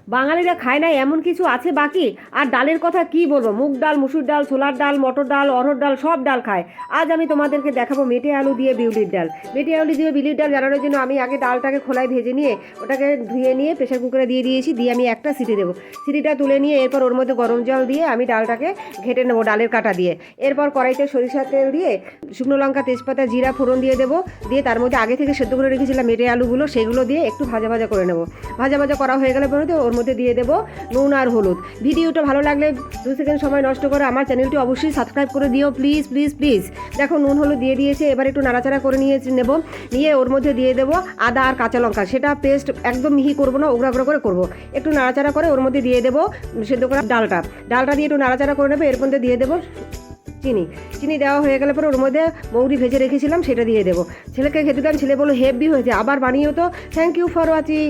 বাঙালিরা খায় না এমন কিছু আছে বাকি? আর ডালের কথা কি বলবো, মুগ ডাল, মুসুর ডাল, ছোলার ডাল, মটর ডাল, অরহর ডাল, সব ডাল খায়। আজ আমি তোমাদেরকে দেখাবো মেটে আলু দিয়ে বিউলির ডাল। মেটে আলু দিয়ে বিউলির ডাল জানানোর জন্য আমি আগে ডালটাকে খোলায় ভেজে নিয়ে ওটাকে ধুয়ে নিয়ে প্রেশার কুকারে দিয়ে দিয়েছি, দিয়ে আমি একটা সিটি দেবো। সিটিটা তুলে নিয়ে এরপর ওর মধ্যে গরম জল দিয়ে আমি ডালটাকে ঘেটে নেবো ডালের কাটা দিয়ে। এরপর কড়াইতে সরিষার তেল দিয়ে শুকনো লঙ্কা, তেজপাতা, জিরা ফোড়ন দিয়ে দেবো। দিয়ে তার মধ্যে আগে থেকে সেদ্ধ করে রেখেছিলাম মেটে আলুগুলো, সেগুলো দিয়ে একটু ভাজা ভাজা করে নেবো। ভাজা ভাজা করা হয়ে গেলে পরে ওর মধ্যে দিয়ে দেবো নুন আর হলুদ। ভিডিওটা ভালো লাগলে 2 সেকেন্ড সময় নষ্ট করে আমার চ্যানেলটি অবশ্যই সাবস্ক্রাইব করে দিও, প্লিজ প্লিজ প্লিজ। দেখো নুন হলুদ দিয়ে দিয়েছে, এবার একটু নাড়াচাড়া করে নেব। নিয়ে ওর মধ্যে দিয়ে দেবো আদা আর কাঁচা লঙ্কা, সেটা পেস্ট একদম মিহি করবো না, ওগড়া করে করবো। একটু নাড়াচাড়া করে ওর মধ্যে দিয়ে দেবো সেদ্ধ করা ডালটা দিয়ে একটু নাড়াচাড়া করে নেবো। এর মধ্যে দিয়ে দেবো চিনি দেওয়া হয়ে গেলে পরে ওর মধ্যে মৌরি ভেজে রেখেছিলাম সেটা দিয়ে দেবো। ছেলেকে খেতে দিলাম, ছেলে বললো হেভি হয়েছে, আবার বানিয়েও তো। Thank you for watching.